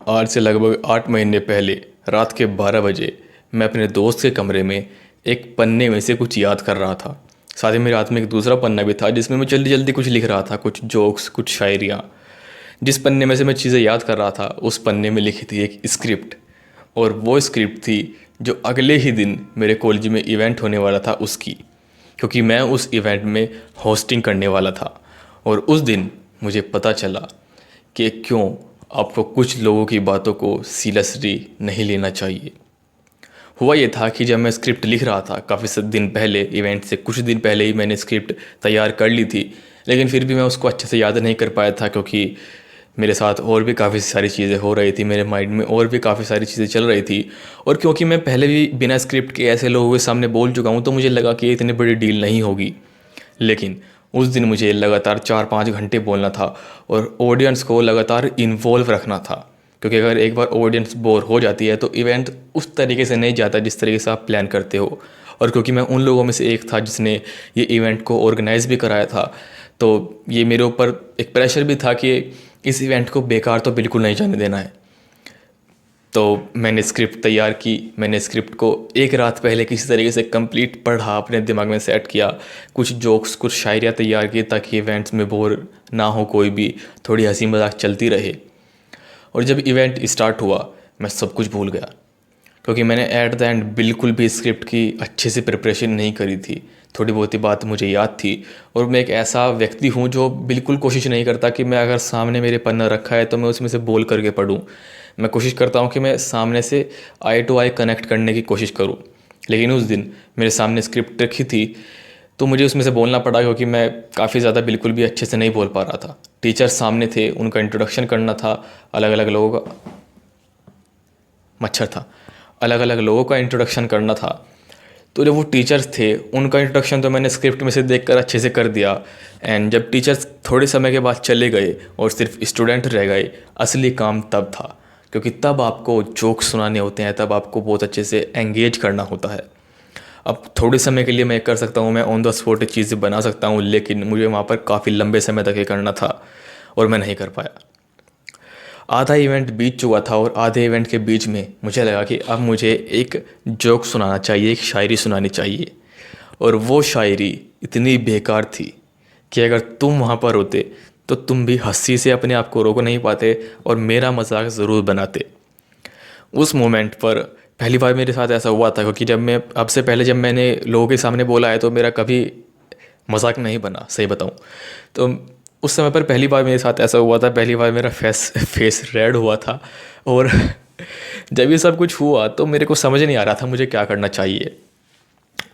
आज से लगभग 8 महीने पहले रात के 12 बजे मैं अपने दोस्त के कमरे में एक पन्ने में से कुछ याद कर रहा था। साथ ही मेरे हाथ में एक दूसरा पन्ना भी था जिसमें मैं जल्दी जल्दी कुछ लिख रहा था, कुछ जोक्स, कुछ शायरियाँ। जिस पन्ने में से मैं चीज़ें याद कर रहा था उस पन्ने में लिखी थी एक स्क्रिप्ट। और वो स्क्रिप्ट थी जो अगले ही दिन मेरे कॉलेज में इवेंट होने वाला था उसकी, क्योंकि मैं उस इवेंट में होस्टिंग करने वाला था। और उस दिन मुझे पता चला कि क्यों आपको कुछ लोगों की बातों को सीरियसली नहीं लेना चाहिए। हुआ ये था कि जब मैं स्क्रिप्ट लिख रहा था काफ़ी दिन पहले, इवेंट से कुछ दिन पहले ही मैंने स्क्रिप्ट तैयार कर ली थी, लेकिन फिर भी मैं उसको अच्छे से याद नहीं कर पाया था, क्योंकि मेरे साथ और भी काफ़ी सारी चीज़ें हो रही थी, मेरे माइंड में और भी काफ़ी सारी चीज़ें चल रही थी। और क्योंकि मैं पहले भी बिना स्क्रिप्ट के ऐसे लोगों के सामने बोल चुका हूँ, तो मुझे लगा कि ये इतनी बड़ी डील नहीं होगी। लेकिन उस दिन मुझे लगातार 4-5 घंटे बोलना था और ऑडियंस को लगातार इन्वॉल्व रखना था, क्योंकि अगर एक बार ऑडियंस बोर हो जाती है तो इवेंट उस तरीके से नहीं जाता जिस तरीके से आप प्लान करते हो। और क्योंकि मैं उन लोगों में से एक था जिसने ये इवेंट को ऑर्गेनाइज़ भी कराया था, तो ये मेरे ऊपर एक प्रेशर भी था कि इस इवेंट को बेकार तो बिल्कुल नहीं जाने देना है। तो मैंने स्क्रिप्ट तैयार की। मैंने स्क्रिप्ट को एक रात पहले किसी तरीके से कंप्लीट पढ़ा, अपने दिमाग में सेट किया, कुछ जोक्स, कुछ शायरियाँ तैयार की ताकि इवेंट्स में बोर ना हो कोई भी, थोड़ी हंसी मजाक चलती रहे। और जब इवेंट स्टार्ट हुआ मैं सब कुछ भूल गया, क्योंकि मैंने एट द एंड बिल्कुल भी स्क्रिप्ट की अच्छे से प्रिपरेशन नहीं करी थी। थोड़ी बहुत ही बात मुझे याद थी। और मैं एक ऐसा व्यक्ति हूँ जो बिल्कुल कोशिश नहीं करता कि मैं अगर सामने मेरे पन्ना रखा है तो मैं उसमें से बोल करके पढूं। मैं कोशिश करता हूँ कि मैं सामने से आई टू आई कनेक्ट करने की कोशिश करूँ। लेकिन उस दिन मेरे सामने स्क्रिप्ट रखी थी तो मुझे उसमें से बोलना पड़ा, क्योंकि मैं काफ़ी ज़्यादा बिल्कुल भी अच्छे से नहीं बोल पा रहा था। टीचर सामने थे, उनका इंट्रोडक्शन करना था, अलग अलग लोगों का मच्छर था, अलग अलग लोगों का इंट्रोडक्शन करना था। तो जब वो टीचर्स थे उनका इंट्रोडक्शन तो मैंने स्क्रिप्ट में से देखकर अच्छे से कर दिया। एंड जब टीचर्स थोड़े समय के बाद चले गए और सिर्फ स्टूडेंट रह गए, असली काम तब था, क्योंकि तब आपको जोक सुनाने होते हैं, तब आपको बहुत अच्छे से एंगेज करना होता है। अब थोड़े समय के लिए मैं कर सकता हूँ, मैं ऑन द स्पॉट चीज़ें बना सकता हूँ, लेकिन मुझे वहाँ पर काफ़ी लंबे समय तक ये करना था और मैं नहीं कर पाया। आधा इवेंट बीत चुका था और आधे इवेंट के बीच में मुझे लगा कि अब मुझे एक जोक सुनाना चाहिए, एक शायरी सुनानी चाहिए। और वो शायरी इतनी बेकार थी कि अगर तुम वहाँ पर होते तो तुम भी हंसी से अपने आप को रोक नहीं पाते और मेरा मजाक ज़रूर बनाते। उस मोमेंट पर पहली बार मेरे साथ ऐसा हुआ था, क्योंकि जब मैं अब से पहले जब मैंने लोगों के सामने बोला है तो मेरा कभी मजाक नहीं बना, सही बताऊं तो। उस समय पर पहली बार मेरे साथ ऐसा हुआ था, पहली बार मेरा फेस फेस रेड हुआ था। और जब ये सब कुछ हुआ तो मेरे को समझ नहीं आ रहा था मुझे क्या करना चाहिए।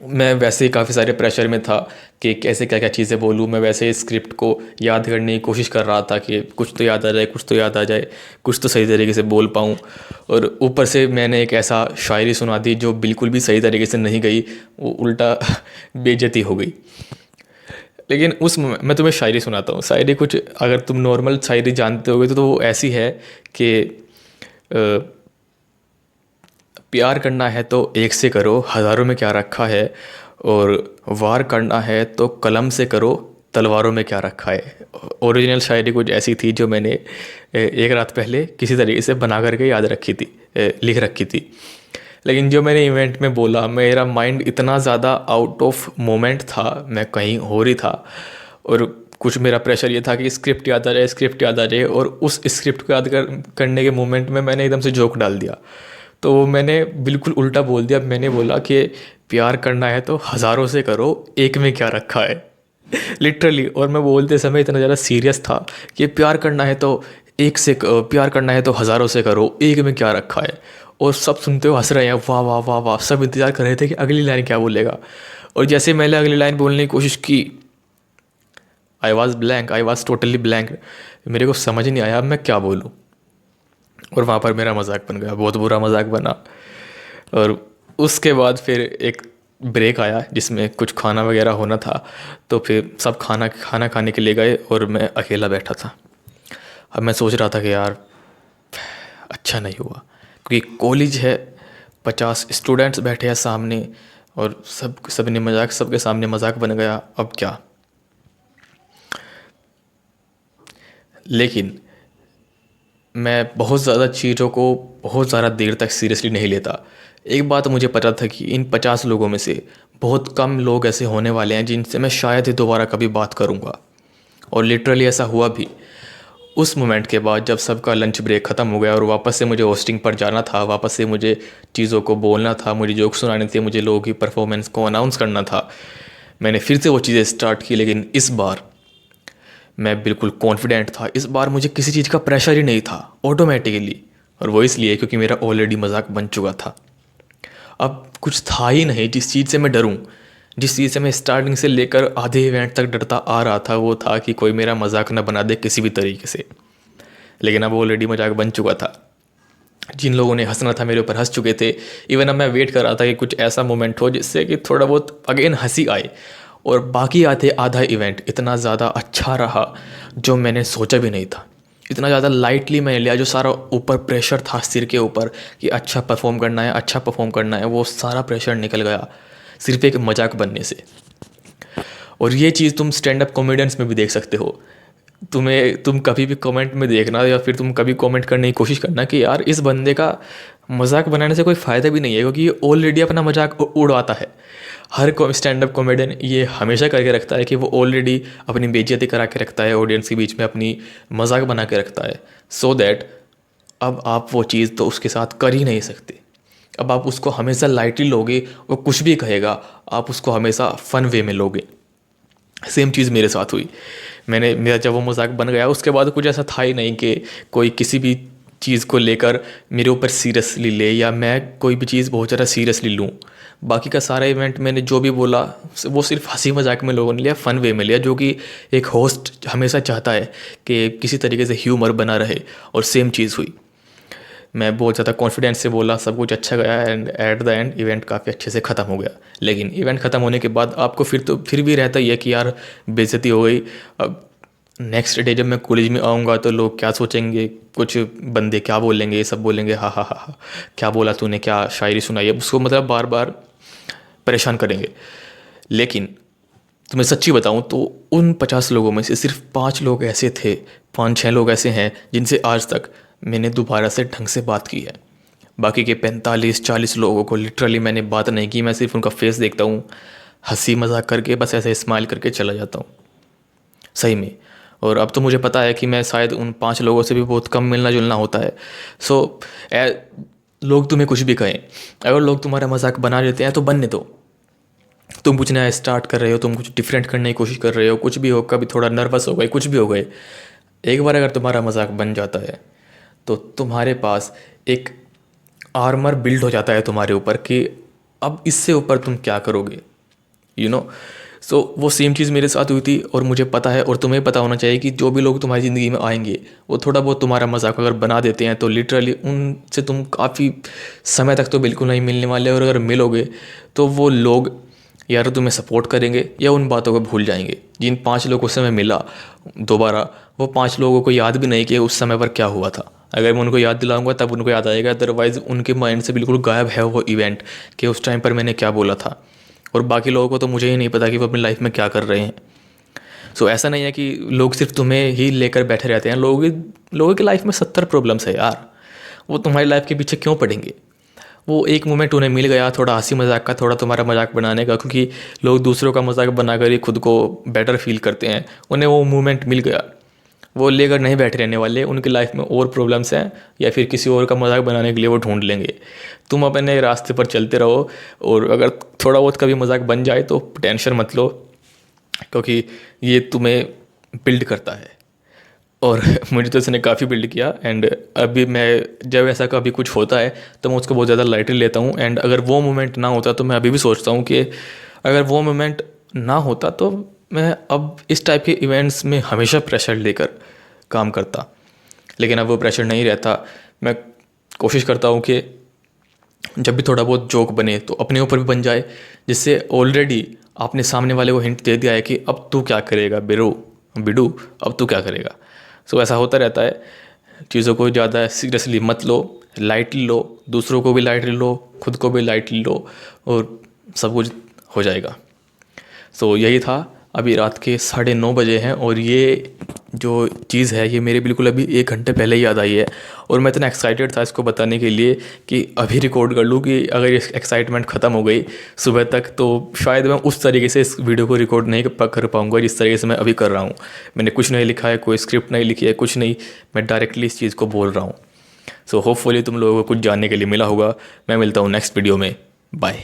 मैं वैसे ही काफ़ी सारे प्रेशर में था कि कैसे क्या क्या चीज़ें बोलूँ। मैं वैसे ही स्क्रिप्ट को याद करने की कोशिश कर रहा था कि कुछ तो याद आ जाए, कुछ तो याद आ जाए, कुछ तो सही तरीके से बोल पाऊँ। और ऊपर से मैंने एक ऐसा शायरी सुना दी जो बिल्कुल भी सही तरीके से नहीं गई, वो उल्टा बेइज्जती हो गई। लेकिन मैं तुम्हें शायरी सुनाता हूँ। शायरी कुछ, अगर तुम नॉर्मल शायरी जानते होगे तो वो ऐसी है कि प्यार करना है तो एक से करो, हज़ारों में क्या रखा है। और वार करना है तो कलम से करो, तलवारों में क्या रखा है। ओरिजिनल शायरी कुछ ऐसी थी जो मैंने एक रात पहले किसी तरीके से बना करके याद रखी थी, लिख रखी थी। लेकिन जो मैंने इवेंट में बोला, मेरा माइंड इतना ज़्यादा आउट ऑफ मोमेंट था, मैं कहीं और ही था। और कुछ मेरा प्रेशर ये था कि स्क्रिप्ट याद आ जाए, स्क्रिप्ट याद आ जाए। और उस स्क्रिप्ट को करने के मोमेंट में मैंने एकदम से जोक डाल दिया। तो मैंने बिल्कुल उल्टा बोल दिया। मैंने बोला कि प्यार करना है तो हज़ारों से करो, एक में क्या रखा है। लिटरली। और मैं बोलते समय इतना ज़्यादा सीरियस था कि प्यार करना है तो प्यार करना है तो हज़ारों से करो, एक में क्या रखा है। और सब सुनते हुए हंस रहे हैं, वाह वाह वाह वाह। सब इंतज़ार कर रहे थे कि अगली लाइन क्या बोलेगा। और जैसे मैंने अगली लाइन बोलने की कोशिश की, I was blank, I was totally blank. मेरे को समझ नहीं आया अब मैं क्या बोलूँ। और वहाँ पर मेरा मजाक बन गया, बहुत बुरा मजाक बना। और उसके बाद फिर एक ब्रेक आया जिसमें कुछ खाना वगैरह होना था। तो फिर सब खाना खाना खाने के लिए गए और मैं अकेला बैठा था। अब मैं सोच रहा था कि यार अच्छा नहीं हुआ, क्योंकि कॉलेज है, 50 स्टूडेंट्स बैठे हैं सामने और सबने मजाक, सबके सामने मजाक बन गया, अब क्या। लेकिन मैं बहुत ज़्यादा चीज़ों को बहुत ज़्यादा देर तक सीरियसली नहीं लेता। एक बात मुझे पता था कि इन 50 लोगों में से बहुत कम लोग ऐसे होने वाले हैं जिनसे मैं शायद ही दोबारा कभी बात करूँगा, और लिटरली ऐसा हुआ भी। उस मोमेंट के बाद जब सबका लंच ब्रेक ख़त्म हो गया और वापस से मुझे होस्टिंग पर जाना था, वापस से मुझे चीज़ों को बोलना था, मुझे जोक सुनाने थे, मुझे लोगों की परफॉर्मेंस को अनाउंस करना था, मैंने फिर से वो चीज़ें स्टार्ट की। लेकिन इस बार मैं बिल्कुल कॉन्फिडेंट था। इस बार मुझे किसी चीज़ का प्रेशर ही नहीं था ऑटोमेटिकली, और वो इसलिए क्योंकि मेरा ऑलरेडी मजाक बन चुका था। अब कुछ था ही नहीं जिस चीज़ से मैं डरूं। जिस चीज़ से मैं स्टार्टिंग से लेकर आधे इवेंट तक डरता आ रहा था वो था कि कोई मेरा मजाक ना बना दे किसी भी तरीके से। लेकिन अब ऑलरेडी मजाक बन चुका था। जिन लोगों ने हंसना था मेरे ऊपर हंस चुके थे। इवन अब मैं वेट कर रहा था कि कुछ ऐसा मोमेंट हो जिससे कि थोड़ा बहुत अगेन हंसी आए। और बाकी आधे आधा इवेंट इतना ज़्यादा अच्छा रहा जो मैंने सोचा भी नहीं था। इतना ज़्यादा लाइटली मैंने लिया, जो सारा ऊपर प्रेशर था सिर के ऊपर कि अच्छा परफॉर्म करना है, अच्छा परफॉर्म करना है, वो सारा प्रेशर निकल गया सिर्फ एक मजाक बनने से। और ये चीज़ तुम स्टैंड अप कॉमेडियंस में भी देख सकते हो। तुम कभी भी कमेंट में देखना या फिर तुम कभी कमेंट करने की कोशिश करना कि यार इस बंदे का मजाक बनाने से कोई फ़ायदा भी नहीं है, क्योंकि ये ऑलरेडी अपना मजाक उड़ाता है। हर स्टैंड अप कॉमेडियन ये हमेशा करके रखता है कि वो ऑलरेडी अपनी बेइज्जती करा के रखता है, ऑडियंस के बीच में अपनी मजाक बना के रखता है, सो दैट अब आप वो चीज़ तो उसके साथ कर ही नहीं सकते। अब आप उसको हमेशा लाइटली लोगे, वो कुछ भी कहेगा आप उसको हमेशा फ़न वे में लोगे। सेम चीज़ मेरे साथ हुई। मेरा जब वो मजाक बन गया उसके बाद कुछ ऐसा था ही नहीं कि कोई किसी भी चीज़ को लेकर मेरे ऊपर सीरियसली ले या मैं कोई भी चीज़ बहुत ज़्यादा सीरियसली लूँ। बाकी का सारा इवेंट मैंने जो भी बोला वो सिर्फ हंसी मजाक में लोगों ने लिया, फ़न वे में लिया, जो कि एक होस्ट हमेशा चाहता है कि किसी तरीके से ह्यूमर बना रहे। और सेम चीज़ हुई। मैं बहुत ज़्यादा कॉन्फिडेंस से बोला, सब कुछ अच्छा गया, and at the end event काफ़ी अच्छे से ख़त्म हो गया। लेकिन इवेंट ख़त्म होने के बाद आपको फिर भी रहता ही है कि यार बेइज्जती हो गई। अब नेक्स्ट डे जब मैं कॉलेज में आऊँगा तो लोग क्या सोचेंगे, कुछ बंदे क्या बोलेंगे, ये सब बोलेंगे हा हा हा हा, क्या बोला तूने, क्या शायरी सुनाई है, उसको मतलब बार बार परेशान करेंगे। लेकिन तुम्हें सच्ची बताऊं तो उन 50 लोगों में से सिर्फ 5 लोग ऐसे थे, 5-6 लोग ऐसे हैं जिनसे आज तक मैंने दोबारा से ढंग से बात की है। बाकी के 45-40 लोगों को लिटरली मैंने बात नहीं की। मैं सिर्फ उनका फेस देखता हूँ, हंसी मजाक करके बस ऐसे स्माइल करके चला जाता हूँ सही में। और अब तो मुझे पता है कि मैं शायद उन 5 लोगों से भी बहुत कम मिलना जुलना होता है। सो लोग तुम्हें कुछ भी कहें, अगर लोग तुम्हारा मजाक बना लेते हैं तो बनने दो। तुम कुछ नया स्टार्ट कर रहे हो, तुम कुछ डिफरेंट करने की कोशिश कर रहे हो, कुछ भी हो, कभी थोड़ा नर्वस हो गए, कुछ भी हो गए, एक बार अगर तुम्हारा मजाक बन जाता है तो तुम्हारे पास एक आर्मर बिल्ड हो जाता है तुम्हारे ऊपर कि अब इससे ऊपर तुम क्या करोगे, यू नो। सो वो सेम चीज़ मेरे साथ हुई थी। और मुझे पता है और तुम्हें पता होना चाहिए कि जो भी लोग तुम्हारी ज़िंदगी में आएंगे वो थोड़ा बहुत तुम्हारा मजाक अगर बना देते हैं तो लिटरली उनसे तुम काफ़ी समय तक तो बिल्कुल नहीं मिलने वाले। और अगर मिलोगे तो वो लोग या तो तुम्हें सपोर्ट करेंगे या उन बातों को भूल जाएंगे। जिन 5 लोगों से मैं मिला दोबारा, वो 5 लोगों को याद भी नहीं कि उस समय पर क्या हुआ था। अगर मैं उनको याद दिलाऊंगा तब उनको याद आएगा, अदरवाइज़ उनके माइंड से बिल्कुल गायब है वो इवेंट कि उस टाइम पर मैंने क्या बोला था। और बाकी लोगों को तो मुझे ही नहीं पता कि वो अपनी लाइफ में क्या कर रहे हैं। सो ऐसा नहीं है कि लोग सिर्फ तुम्हें ही लेकर बैठे रहते हैं। लोगों की लाइफ में 70 प्रॉब्लम्स है यार, वो तुम्हारी लाइफ के पीछे क्यों पड़ेंगे। वो एक मोमेंट उन्हें मिल गया थोड़ा हंसी मजाक का, थोड़ा तुम्हारा मजाक बनाने का, क्योंकि लोग दूसरों का मजाक बनाकर ही खुद को बेटर फील करते हैं। उन्हें वो मोमेंट मिल गया, वो लेकर नहीं बैठे रहने वाले। उनकी लाइफ में और प्रॉब्लम्स हैं या फिर किसी और का मजाक बनाने के लिए वो ढूंढ लेंगे। तुम अपने रास्ते पर चलते रहो, और अगर थोड़ा बहुत कभी मजाक बन जाए तो टेंशन मत लो, क्योंकि ये तुम्हें बिल्ड करता है। और मुझे तो इसने काफ़ी बिल्ड किया। एंड अभी मैं जब ऐसा कभी कुछ होता है तो मैं उसको बहुत ज़्यादा लाइटली लेता हूँ। एंड अगर वो मोमेंट ना होता तो मैं अभी भी सोचता हूँ कि अगर वो मोमेंट ना होता तो मैं अब इस टाइप के इवेंट्स में हमेशा प्रेशर लेकर काम करता। लेकिन अब वो प्रेशर नहीं रहता। मैं कोशिश करता हूँ कि जब भी थोड़ा बहुत जोक बने तो अपने ऊपर भी बन जाए, जिससे ऑलरेडी आपने सामने वाले को हिंट दे दिया है कि अब तू क्या करेगा बिडू, अब तू क्या करेगा। सो ऐसा होता रहता है। चीज़ों को ज़्यादा सीरियसली मत लो, लाइटली लो, दूसरों को भी लाइटली लो, खुद को भी लाइटली लो, और सब कुछ हो जाएगा। सो यही था अभी रात के 9:30 बजे हैं और ये जो चीज़ है ये मेरे बिल्कुल अभी 1 घंटे पहले ही याद आई है। और मैं इतना एक्साइटेड था इसको बताने के लिए कि अभी रिकॉर्ड कर लूँ कि अगर ये एक्साइटमेंट ख़त्म हो गई सुबह तक तो शायद मैं उस तरीके से इस वीडियो को रिकॉर्ड नहीं कर पाऊँगा जिस तरीके से मैं अभी कर रहा हूँ। मैंने कुछ नहीं लिखा है, कोई स्क्रिप्ट नहीं लिखी है, कुछ नहीं, मैं डायरेक्टली इस चीज़ को बोल रहा हूँ। सो होपफुली तुम लोगों को कुछ जानने के लिए मिला होगा। मैं मिलता हूँ नेक्स्ट वीडियो में। बाय।